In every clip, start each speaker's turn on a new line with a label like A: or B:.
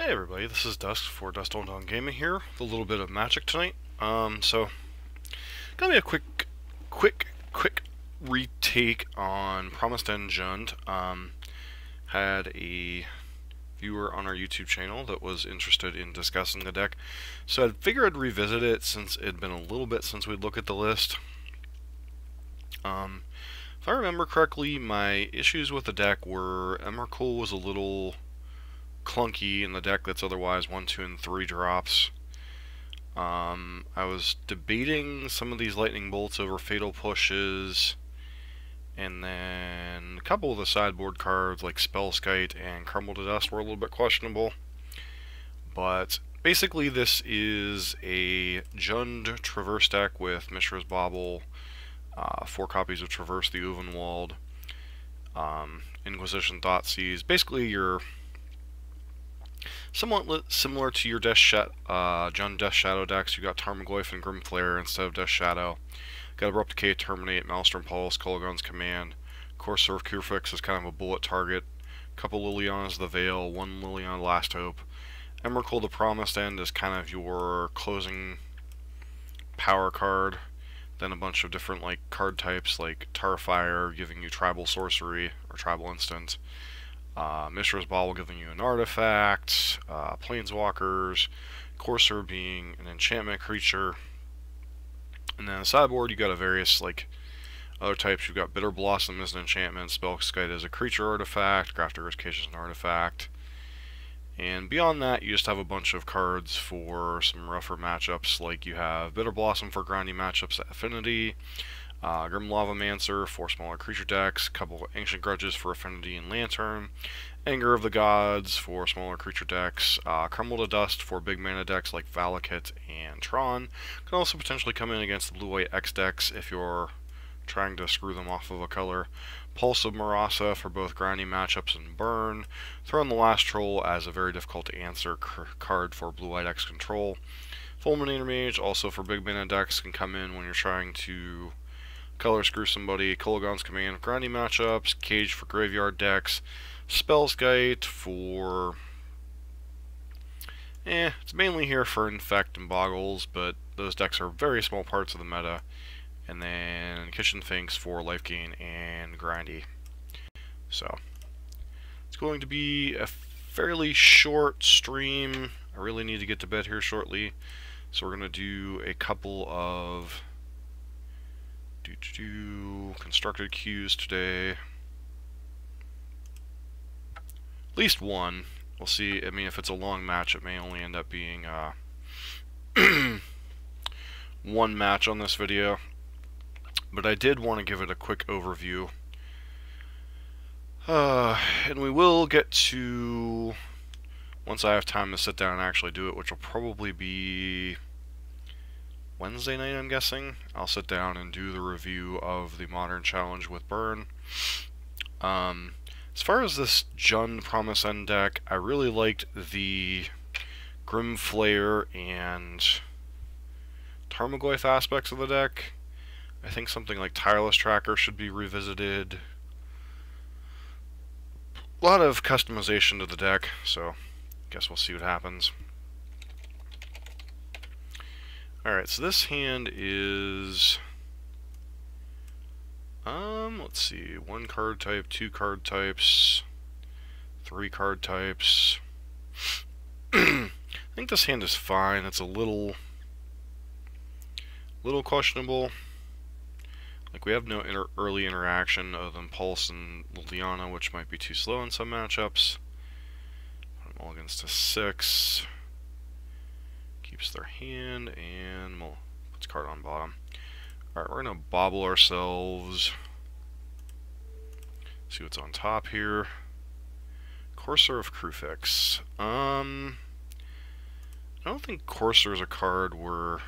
A: Hey everybody, this is Dusk for Dust on Dawn Gaming here with a little bit of Magic tonight. So gonna be a quick retake on Promised End Jund. Had a viewer on our YouTube channel that was interested in discussing the deck, so I figured I'd revisit it since it'd been a little bit since we'd looked at the list. If I remember correctly, my issues with the deck were Emrakul was a little clunky in the deck that's otherwise 1, 2, and 3 drops. I was debating some of these lightning bolts over fatal pushes, and then a couple of the sideboard cards like Spellskite and Crumble to Dust were a little bit questionable. But basically this is a Jund Traverse deck with Mishra's Bauble, 4 copies of Traverse the Ulvenwald, Inquisition Thoughtseize. Basically your somewhat similar to your Jund Death Shadow decks. You got Tarmogoyf and Grimflare instead of Death Shadow. Got Abrupt Decay, Terminate, Maelstrom Pulse, Kolaghan's Command. Courser of Curefix is kind of a bullet target. Couple Liliana's the Veil, 1 Liliana Last Hope. Emrakul the Promised End is kind of your closing power card. Then a bunch of different card types like Tarfire giving you Tribal Sorcery or Tribal Instant. Mishra's Bauble giving you an artifact, Planeswalkers, Courser being an enchantment creature, and then on the sideboard you got a various other types. You've got Bitter Blossom as an enchantment, Spellskite as a creature artifact, Grafdigger's Cage as an artifact, and beyond that you just have a bunch of cards for some rougher matchups. Like you have Bitter Blossom for grindy matchups at Affinity, Grim Lavamancer for smaller creature decks, a couple of Ancient Grudges for Affinity and Lantern, Anger of the Gods for smaller creature decks, Crumble to Dust for big mana decks like Valakut and Tron. Can also potentially come in against the blue-white X decks if you're trying to screw them off of a color. Pulse of Marasa for both grindy matchups and burn. Throw in the Last Troll as a very difficult to answer card for blue-white X control. Fulminator Mage also for big mana decks can come in when you're trying to color screw somebody. Kolaghan's Command, grindy matchups. Cage for graveyard decks. Spellskite for... it's mainly here for Infect and Boggles, but those decks are very small parts of the meta. And then Kitchen Finks for life gain and grindy. So, it's going to be a fairly short stream. I really need to get to bed here shortly. So we're going to do a couple of constructed queues today. At least one. We'll see. I mean, if it's a long match, it may only end up being one match on this video. But I did want to give it a quick overview. And we will get to, once I have time to sit down and actually do it, which will probably be Wednesday night, I'm guessing. I'll sit down and do the review of the Modern Challenge with Burn. As far as this Jund Promised End deck, I really liked the Grimflare and Tarmogoyf aspects of the deck. I think something like Tireless Tracker should be revisited. A lot of customization to the deck, so I guess we'll see what happens. Alright, so this hand is... let's see, 1 card type, 2 card types, 3 card types. I think this hand is fine. It's a little questionable. We have no early interaction other than Pulse and Liliana, which might be too slow in some matchups. Put them all against a 6. Keeps their hand, and puts card on bottom. Alright, we're going to bobble ourselves. See what's on top here. Courser of Curefix. I don't think Courser is a card we're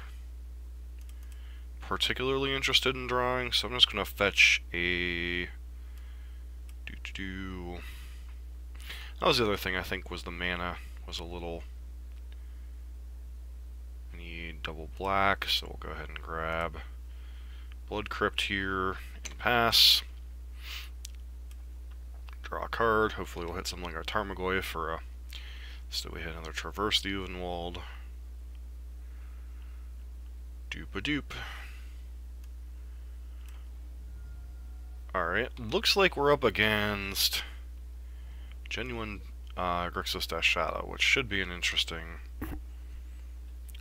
A: particularly interested in drawing, so I'm just going to fetch a... That was the other thing I think was the mana was a little... I need double black, so we'll go ahead and grab Blood Crypt here and pass. Draw a card. Hopefully we'll hit something like our Tarmogoyf for a So we hit another Traverse the Ulvenwald. Doop-a-doop. Alright, looks like we're up against Genuine Grixis Shadow, which should be an interesting...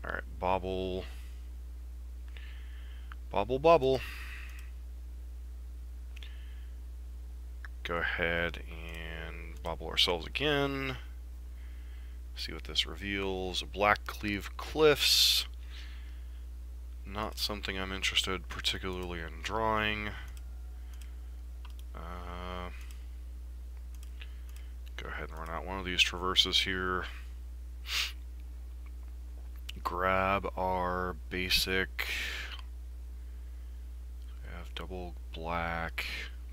A: Alright, Bobble. Bobble, bobble. Go ahead and bobble ourselves again. See what this reveals. Black Cleave Cliffs. Not something I'm interested particularly in drawing. Go ahead and run out one of these traverses here. Grab our basic. We have double black.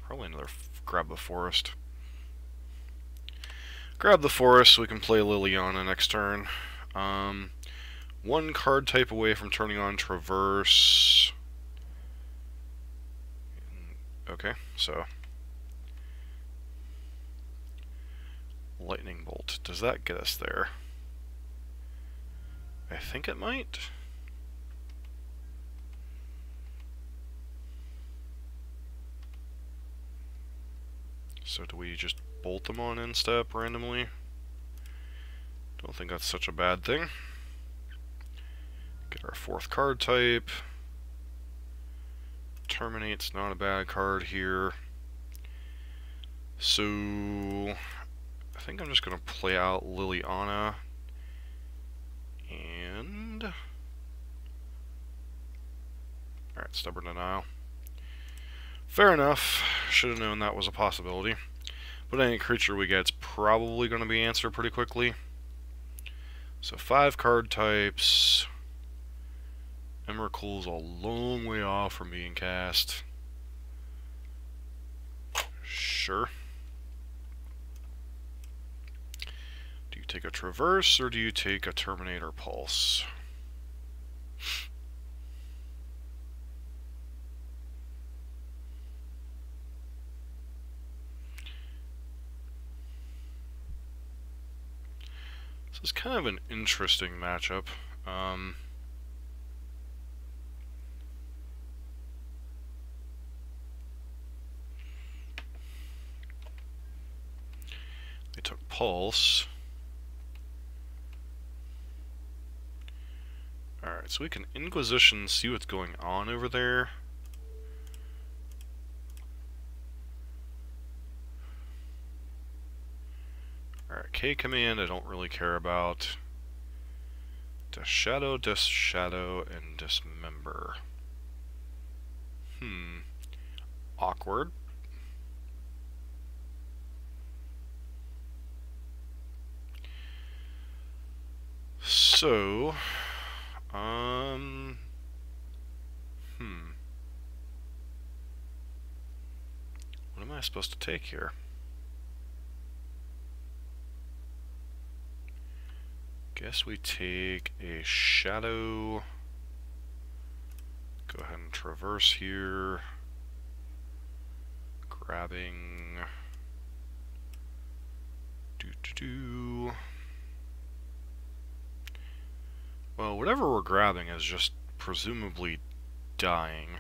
A: Probably another grab the forest. Grab the forest so we can play Liliana next turn. One card type away from turning on Traverse. Okay, so Lightning Bolt. Does that get us there? I think it might. So do we just bolt them on end step randomly? Don't think that's such a bad thing. Get our fourth card type. Terminate's not a bad card here. So I think I'm just going to play out Liliana. And... Alright, Stubborn Denial. Fair enough. Should have known that was a possibility. But any creature we get is probably going to be answered pretty quickly. So 5 card types. Emrakul's a long way off from being cast. Sure. Do you take a Traverse or do you take a Terminator Pulse? This is kind of an interesting matchup. They took Pulse. Alright, so we can Inquisition, see what's going on over there. Alright, K command I don't really care about. Shadow, and Dismember. Awkward. So, what am I supposed to take here? Guess we take a Shadow. Go ahead and Traverse here. Grabbing. Well, whatever we're grabbing is just presumably dying.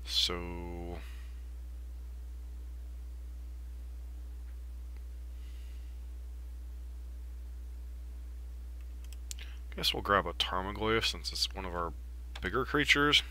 A: So... guess we'll grab a Tarmogoyf since it's one of our bigger creatures.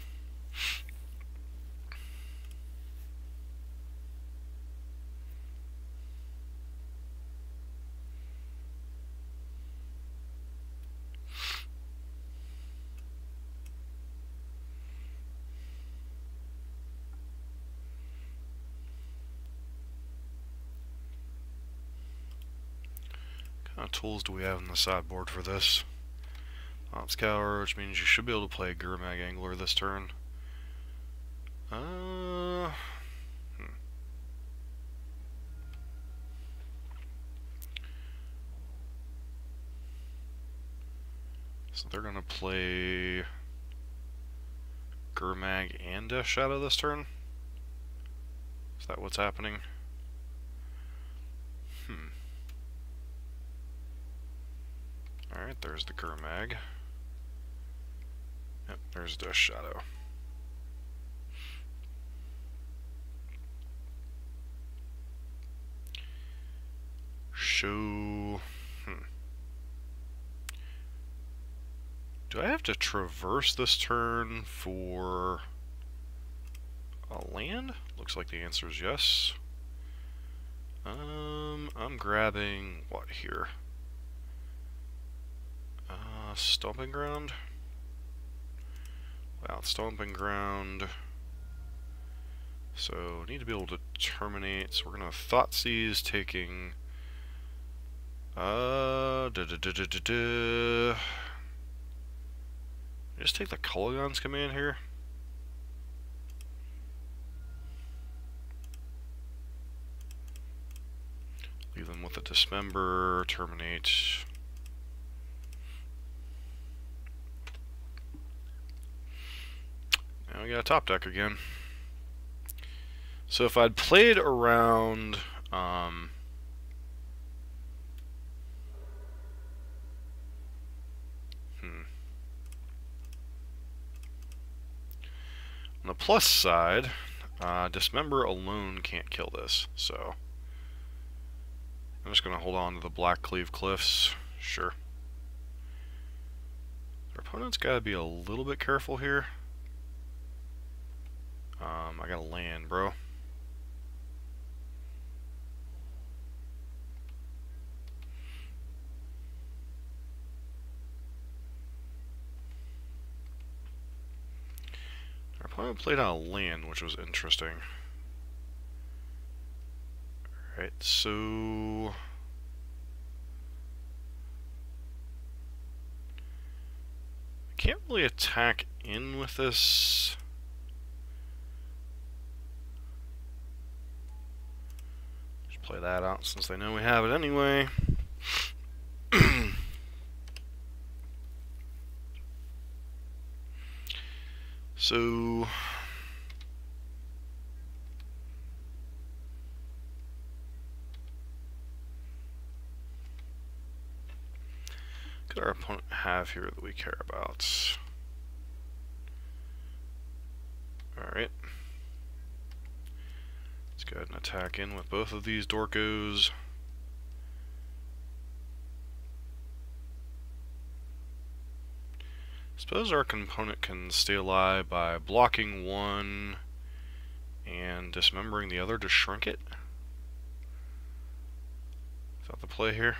A: What kind of tools do we have on the sideboard for this? Scour, which means you should be able to play Gurmag Angler this turn. So they're gonna play Gurmag and Death Shadow this turn? Is that what's happening? Alright, there's the Gurmag. Yep, there's Death Shadow. Show... Do I have to traverse this turn for a land? Looks like the answer is yes. I'm grabbing what here? Stomping Ground? Wow, Stomping Ground. So, need to be able to terminate. So we're gonna Thoughtseize, taking just take the Kolaghan's command here. Leave them with a Dismember, terminate. Now we got a top deck again. So if I'd played around, on the plus side, Dismember alone can't kill this, so I'm just going to hold on to the Black Cleave Cliffs. Sure. Our opponent's got to be a little bit careful here. I got to land, bro. Our opponent played on a land, which was interesting. Alright, so... I can't really attack in with this. Just play that out since they know we have it anyway. So... what could our opponent have here that we care about? Alright. Let's go ahead and attack in with both of these Dorkos. Suppose our component can stay alive by blocking one and dismembering the other to shrink it. Is that the play here?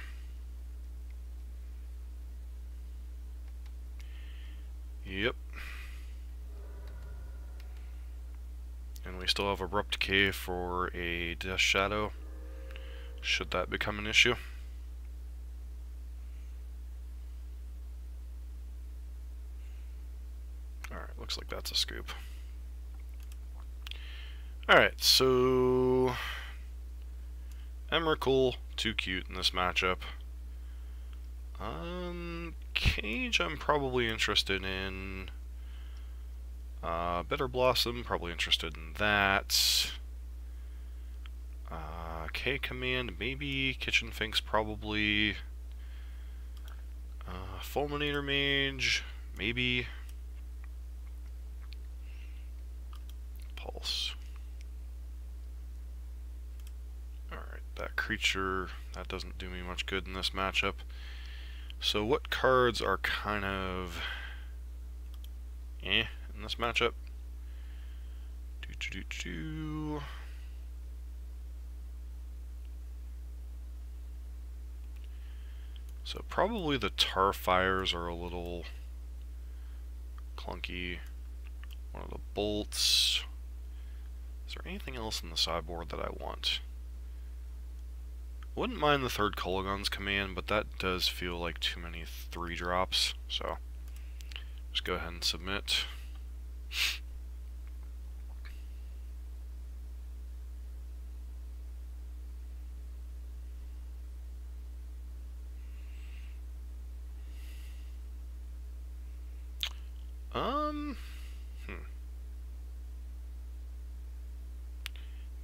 A: Yep. And we still have Abrupt Decay for a Death Shadow, should that become an issue. Alright, looks like that's a scoop. Alright, so... Emrakul, too cute in this matchup. Cage I'm probably interested in. Bitter Blossom, probably interested in that. K Command, maybe. Kitchen Finks, probably. Fulminator Mage, maybe. Pulse. Alright, that creature, that doesn't do me much good in this matchup. So what cards are kind of in this matchup? So probably the Tar Fires are a little clunky. One of the bolts. Is there anything else in the sideboard that I want? Wouldn't mind the third Kolaghan's command, but that does feel like too many 3-drops, so just go ahead and submit.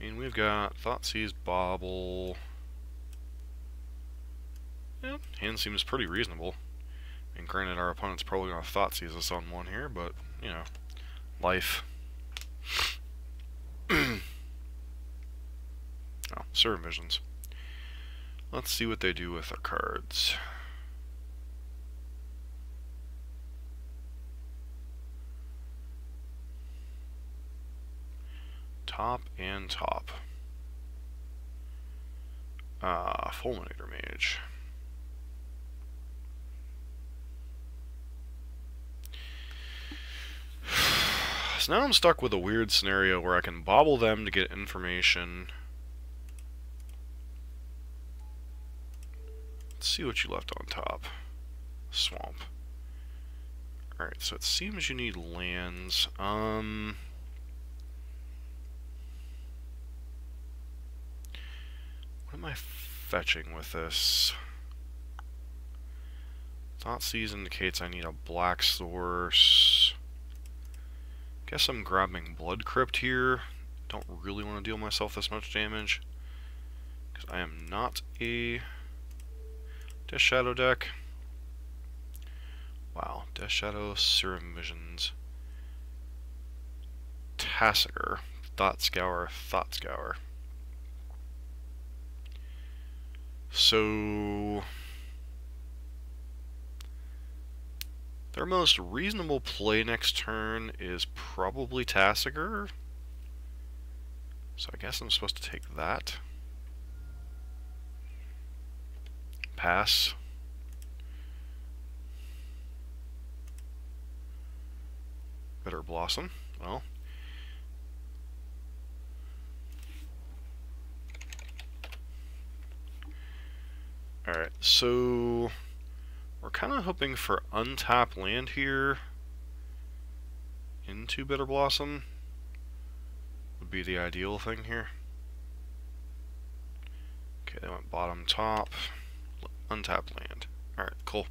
A: I mean, we've got Thoughtseize, Bauble. Yeah, hand seems pretty reasonable. And granted, our opponent's probably going to Thoughtseize us on one here, but, you know, life. Oh, Servant Visions. Let's see what they do with our cards. Top and top. Fulminator Mage. So now I'm stuck with a weird scenario where I can bobble them to get information. Let's see what you left on top. Swamp. Alright, so it seems you need lands. What am I fetching with this? Thoughtseize indicates I need a black source. Guess I'm grabbing Blood Crypt here. Don't really want to deal myself this much damage, because I am not a Death Shadow deck. Wow, Death Shadow, Serum Visions, Tassiger, Thought Scour, Thought Scour. So their most reasonable play next turn is probably Tassiger. So I guess I'm supposed to take that. Pass. Bitter Blossom. Well. Alright, so we're kind of hoping for untap land here into Bitter Blossom. Would be the ideal thing here. Okay, they went bottom top. Untap land. Alright, cool.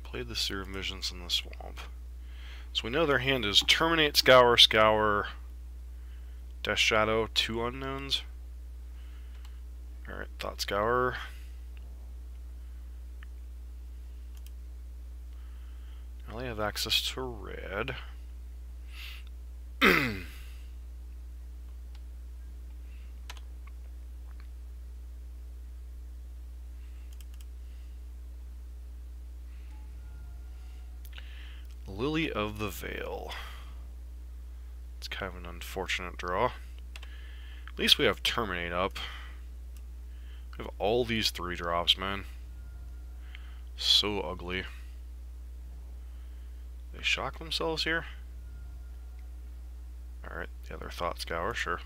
A: Played the Serum Visions in the swamp. So we know their hand is Terminate, Scour, Scour, Death Shadow, 2 unknowns. Alright, Thought Scour. Now they have access to red. Lily of the Veil. It's kind of an unfortunate draw. At least we have Terminate up. We have all these 3 drops, man. So ugly. They shock themselves here? Alright, the other Thought Scour, sure.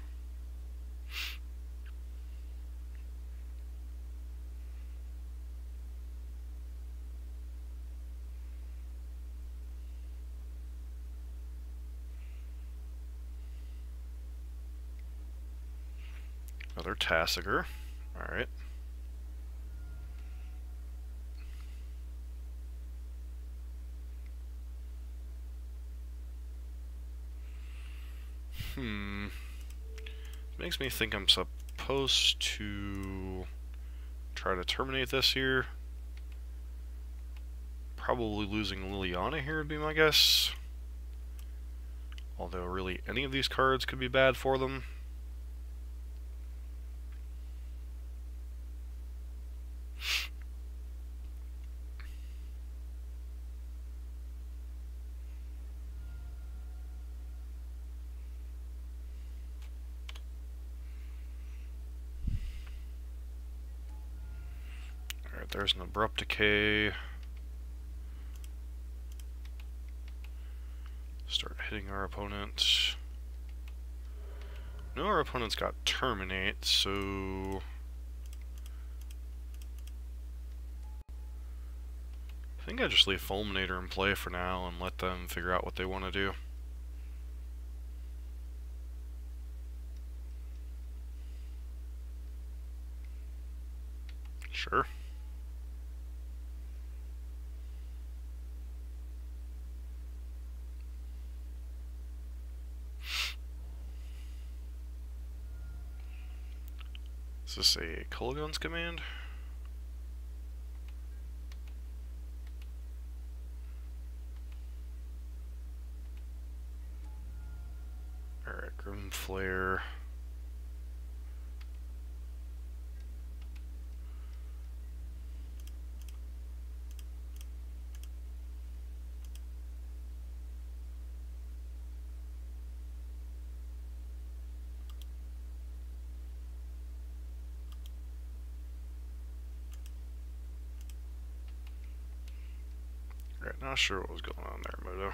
A: Another Tassiger. Alright. Makes me think I'm supposed to try to terminate this here. Probably losing Liliana here would be my guess. Although really any of these cards could be bad for them. There's an Abrupt Decay. Start hitting our opponent. No, our opponent's got Terminate, so I think I just leave Fulminator in play for now and let them figure out what they want to do. Sure. Is this a Kolaghan's command? Alright, Grim Flare. Alright, not sure what was going on there, Moto.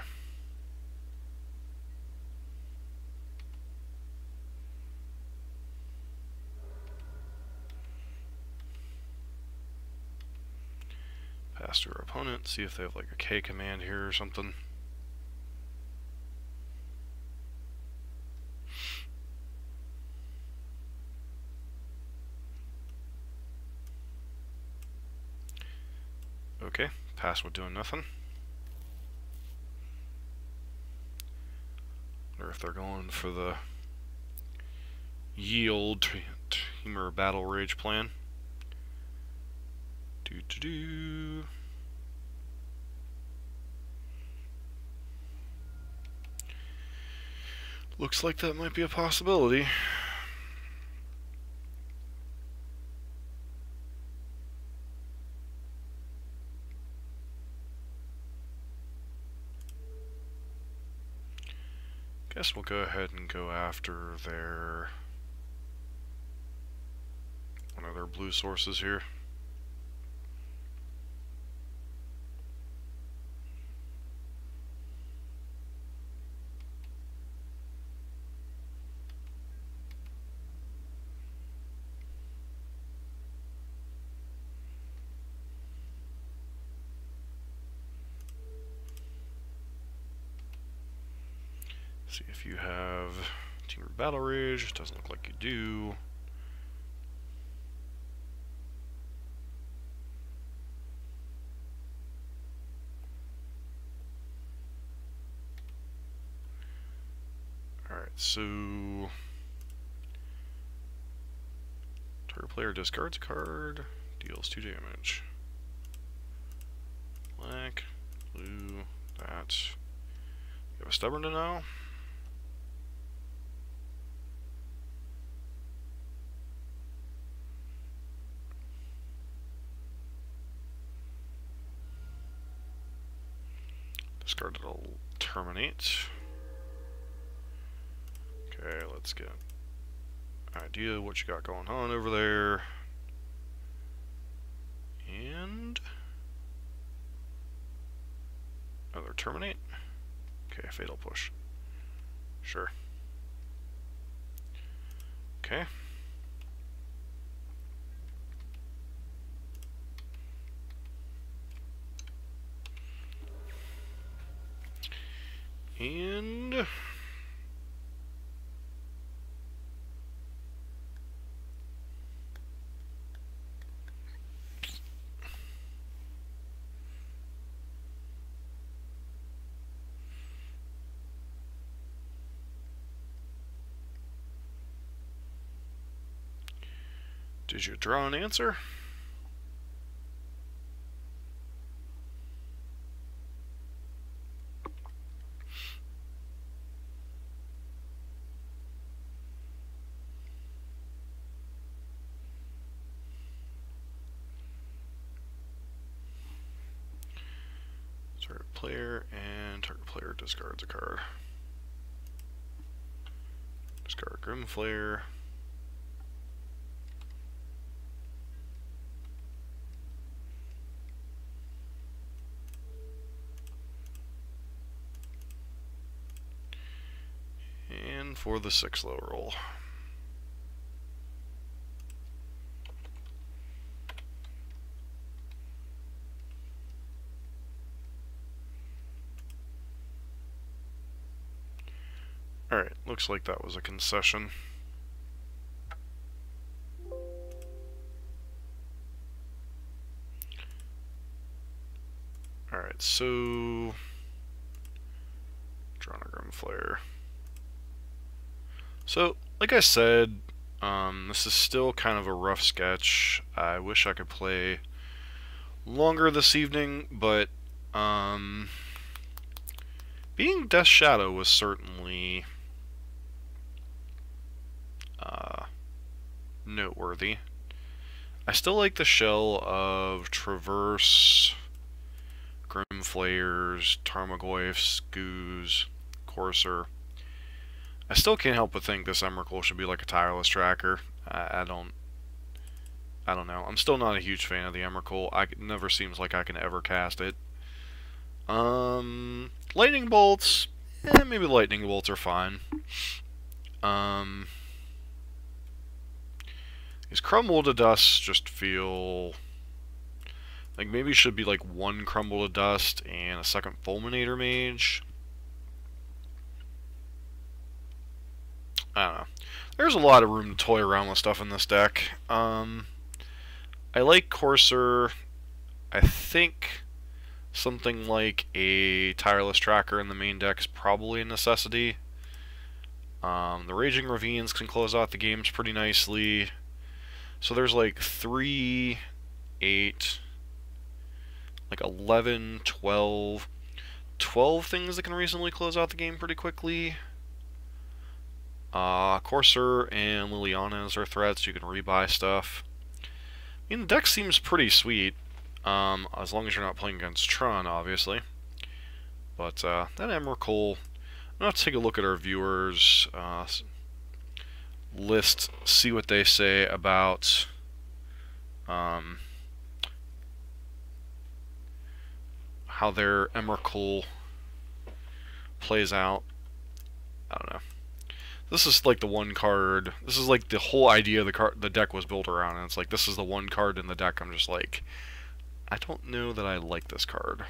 A: Pass to our opponent, see if they have like a K command here or something. Okay, pass with doing nothing. Wonder if they're going for the yield Temur Battle Rage plan. Do. Looks like that might be a possibility. Guess we'll go ahead and go after their one of their blue sources here. See if you have Temur Battle Rage. Doesn't look like you do. Alright, so target player discards a card, deals 2 damage. Black, blue, that. You have a stubborn to know? Discard it'll terminate. Okay, let's get an idea of what you got going on over there. And another terminate. Okay, fatal push. Sure. Okay. And did you draw an answer? Target player, and target player discards a card. Discard Grim Flare. And for the 6 low roll. Alright, looks like that was a concession. Alright, so... Drawing a Grimflare. So, like I said, this is still kind of a rough sketch. I wish I could play longer this evening, but being Death Shadow was certainly noteworthy. I still like the shell of Traverse, Grimflares, Tarmogoyfs, Goos, Courser. I still can't help but think this Emrakul should be like a tireless tracker. I don't know. I'm still not a huge fan of the Emrakul. It never seems like I can ever cast it. Lightning bolts, maybe lightning bolts are fine. These Crumble to Dust just feel like maybe it should be like one Crumble to Dust and a second Fulminator Mage. I don't know. There's a lot of room to toy around with stuff in this deck. I like Courser. I think something like a Tireless Tracker in the main deck is probably a necessity. The Raging Ravines can close out the games pretty nicely. So there's like 3, 8, like 11, 12 things that can reasonably close out the game pretty quickly. Courser and Liliana's are threats. You can rebuy stuff. I mean, the deck seems pretty sweet, as long as you're not playing against Tron, obviously. But that Emrakul, I'm going to take a look at our viewers' list, see what they say about how their Emrakul plays out. I don't know. This is like the one card. This is like the whole idea of the deck was built around, and it's like this is the one card in the deck. I'm just like, I don't know that I like this card.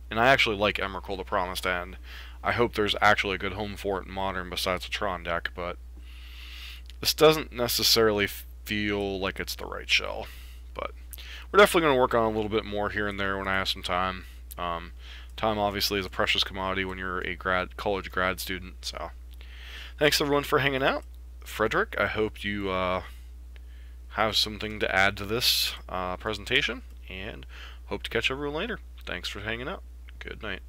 A: And I actually like Emrakul the Promised End. I hope there's actually a good home for it in Modern besides the Tron deck, but this doesn't necessarily feel like it's the right shell. But we're definitely going to work on a little bit more here and there when I have some time. Time obviously is a precious commodity when you're a college grad student, so thanks everyone for hanging out. Frederick, I hope you have something to add to this presentation, and hope to catch everyone later. Thanks for hanging out. Good night.